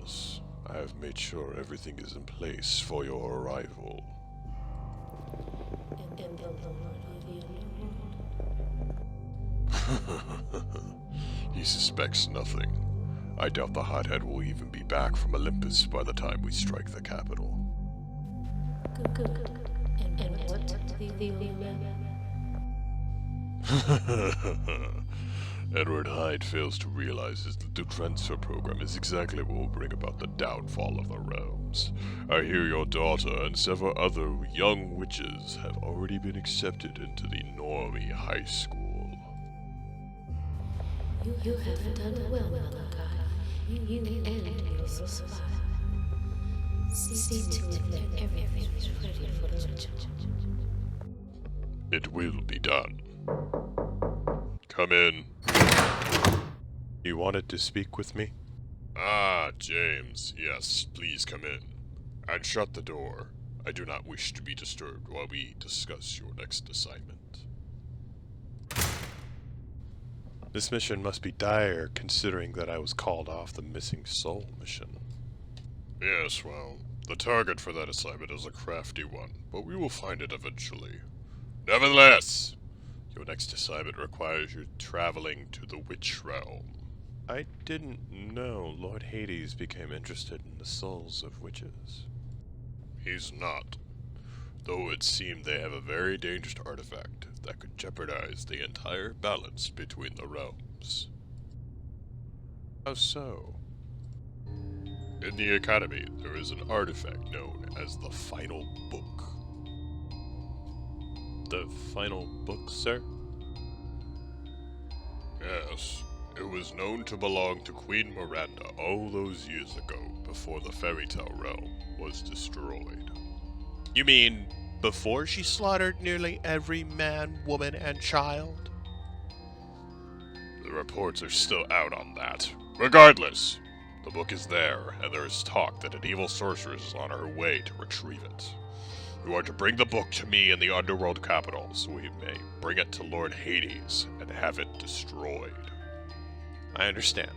Yes, I have made sure everything is in place for your arrival. And the Lord leave you alone. He suspects nothing. I doubt the hothead will even be back from Olympus by the time we strike the capital. Good. And what the old man? Edward Hyde fails to realize that the transfer program is exactly what will bring about the downfall of the realms. I hear your daughter and several other young witches have already been accepted into the Normie High School. You have done well, Malachi. You and your supply. See to it that everything is ready for the witch. It will be done. Come in. You wanted to speak with me? Ah, James. Yes, please come in. And shut the door. I do not wish to be disturbed while we discuss your next assignment. This mission must be dire, considering that I was called off the missing soul mission. Yes, well, the target for that assignment is a crafty one, but we will find it eventually. Nevertheless, your next assignment requires you traveling to the Witch Realm. I didn't know Lord Hades became interested in the souls of witches. He's not. Though it seemed they have a very dangerous artifact that could jeopardize the entire balance between the realms. How so? In the Academy, there is an artifact known as the Final Book. The Final Book, sir? Yes. It was known to belong to Queen Miranda all those years ago, before the fairy tale realm was destroyed. You mean before she slaughtered nearly every man, woman, and child? The reports are still out on that. Regardless, the book is there, and there is talk that an evil sorceress is on her way to retrieve it. You are to bring the book to me in the underworld capital, so we may bring it to Lord Hades and have it destroyed. I understand.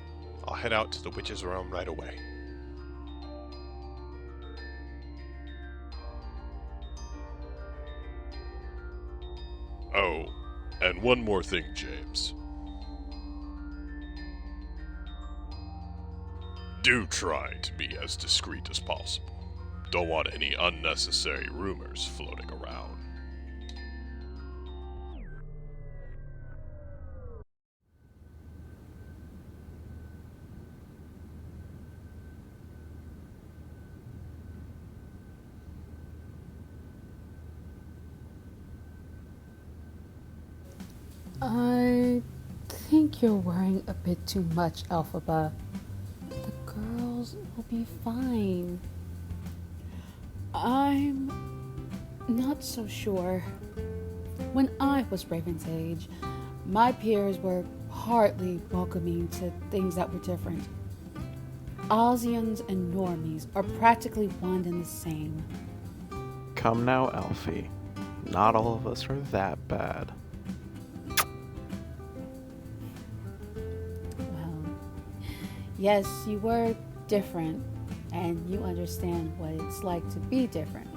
I'll head out to the witch's realm right away. Oh, and one more thing, James. Do try to be as discreet as possible. Don't want any unnecessary rumors floating around. I think you're worrying a bit too much, Alphaba. The girls will be fine. I'm not so sure. When I was Raven's age, my peers were hardly welcoming to things that were different. Aussians and normies are practically one and the same. Come now, Alfie. Not all of us are that bad. Well, yes, you were different, and you understand what it's like to be different.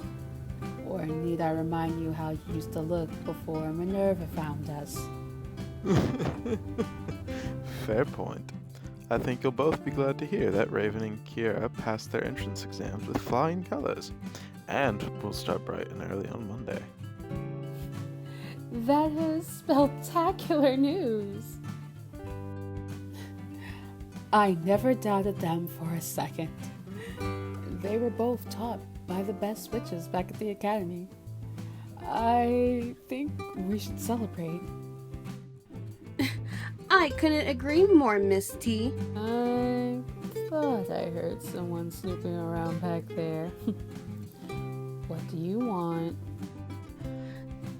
Or need I remind you how you used to look before Minerva found us? Fair point. I think you'll both be glad to hear that Raven and Kira passed their entrance exams with flying colors, and will start bright and early on Monday. That is spectacular news. I never doubted them for a second. They were both taught by the best witches back at the academy. I think we should celebrate. I couldn't agree more, Miss T. I thought I heard someone snooping around back there. What do you want?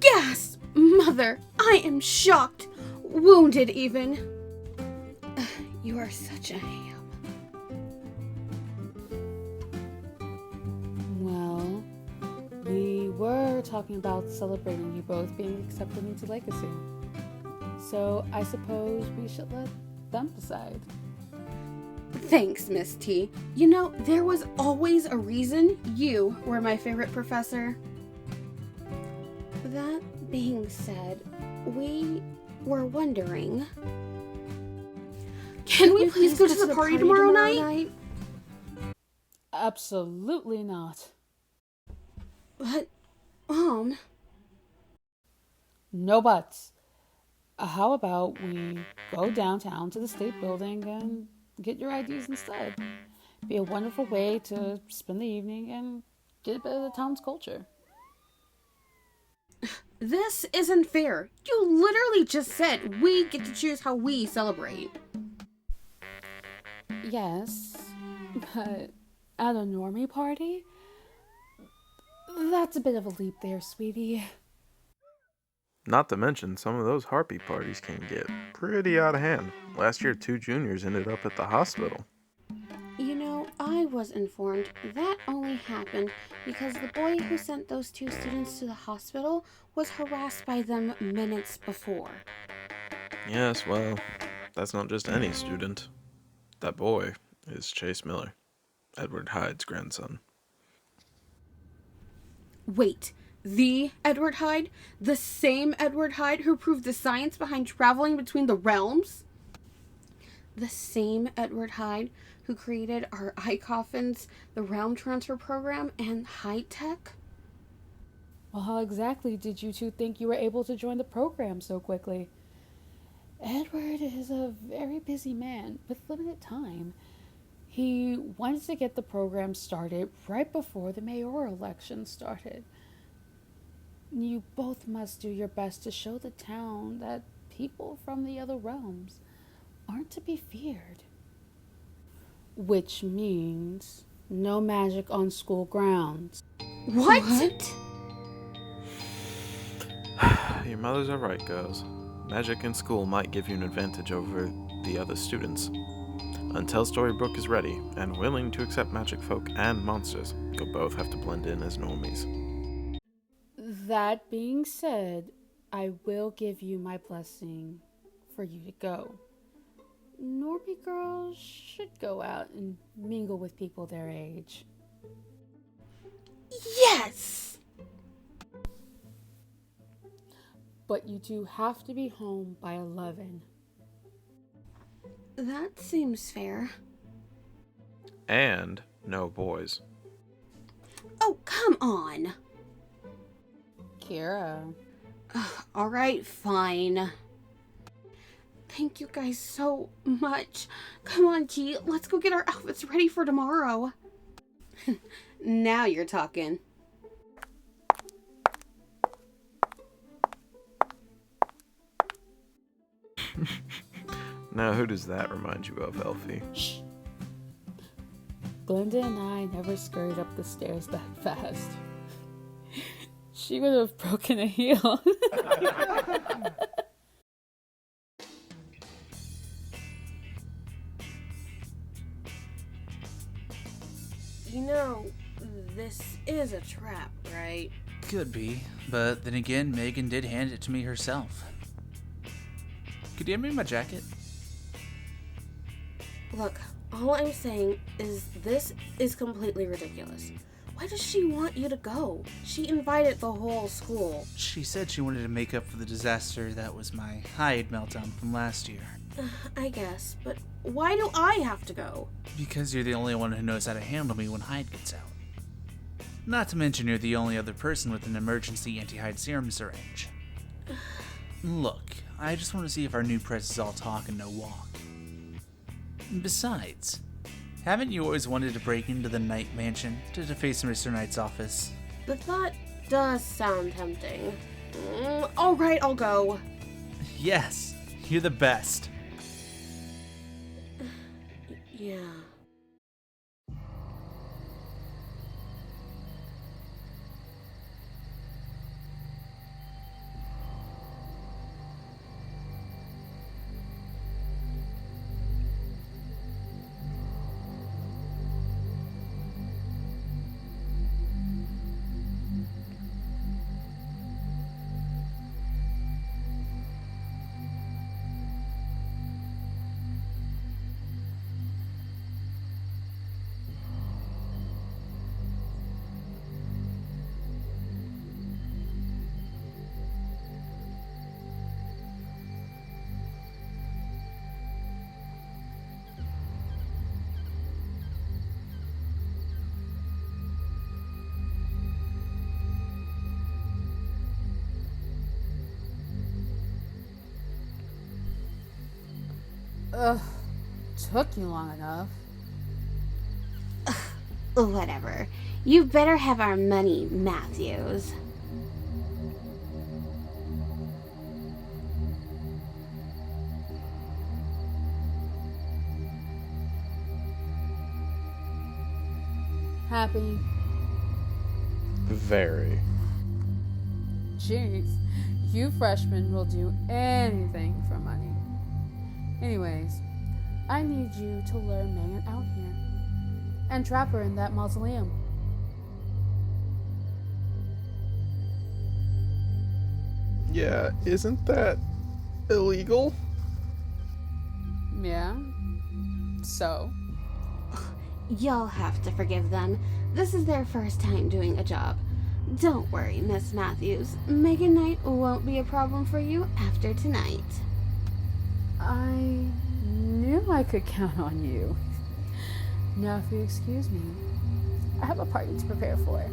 Gasp! Mother, I am shocked. Wounded, even. You are such a ham. Well, we were talking about celebrating you both being accepted into Legacy. So I suppose we should let them decide. Thanks, Miss T. You know, there was always a reason you were my favorite professor. That being said, we were wondering... Can we please go to the party tomorrow night? Absolutely not. But, No buts. How about we go downtown to the state building and get your IDs instead? Be a wonderful way to spend the evening and get a bit of the town's culture. This isn't fair. You literally just said we get to choose how we celebrate. Yes, but at a normie party? That's a bit of a leap there, sweetie. Not to mention, some of those harpy parties can get pretty out of hand. Last year, 2 juniors ended up at the hospital. You know, I was informed that only happened because the boy who sent those 2 students to the hospital was harassed by them minutes before. Yes, well, that's not just any student. That boy is Chase Miller, Edward Hyde's grandson. Wait, the Edward Hyde? The same Edward Hyde who proved the science behind traveling between the realms? The same Edward Hyde who created our eye coffins, the realm transfer program, and Hyde Tech? Well, how exactly did you two think you were able to join the program so quickly? Edward is a very busy man with limited time. He wanted to get the program started right before the mayoral election started. You both must do your best to show the town that people from the other realms aren't to be feared. Which means no magic on school grounds. What? Your mothers are right, girls. Magic in school might give you an advantage over the other students. Until Storybrook is ready and willing to accept magic folk and monsters, you'll both have to blend in as normies. That being said, I will give you my blessing for you to go. Normie girls should go out and mingle with people their age. Yes! But you do have to be home by 11. That seems fair. And no boys. Oh, come on. Kira. All right, fine. Thank you guys so much. Come on, G, let's go get our outfits ready for tomorrow. Now you're talking. Now, who does that remind you of, Elfie? Shh. Glenda and I never scurried up the stairs that fast. She would have broken a heel. You know, this is a trap, right? Could be, but then again, Meghan did hand it to me herself. Could you hand me my jacket? Look, all I'm saying is this is completely ridiculous. Why does she want you to go? She invited the whole school. She said she wanted to make up for the disaster that was my Hyde meltdown from last year. I guess, but why do I have to go? Because you're the only one who knows how to handle me when Hyde gets out. Not to mention you're the only other person with an emergency anti-Hyde serum syringe. Look, I just want to see if our new press is all talk and no walk. Besides, haven't you always wanted to break into the Knight Mansion to deface Mr. Knight's office? The thought does sound tempting. Alright, I'll go. Yes, you're the best. Yeah. Ugh, took you long enough. Whatever. You better have our money, Matthews. Happy? Very. Jeez, you freshmen will do anything for money. Anyways, I need you to lure Meghan out here and trap her in that mausoleum. Yeah, isn't that illegal? Yeah? So? You'll have to forgive them. This is their first time doing a job. Don't worry, Miss Matthews. Meghan Knight won't be a problem for you after tonight. I knew I could count on you. Now, if you excuse me, I have a party to prepare for.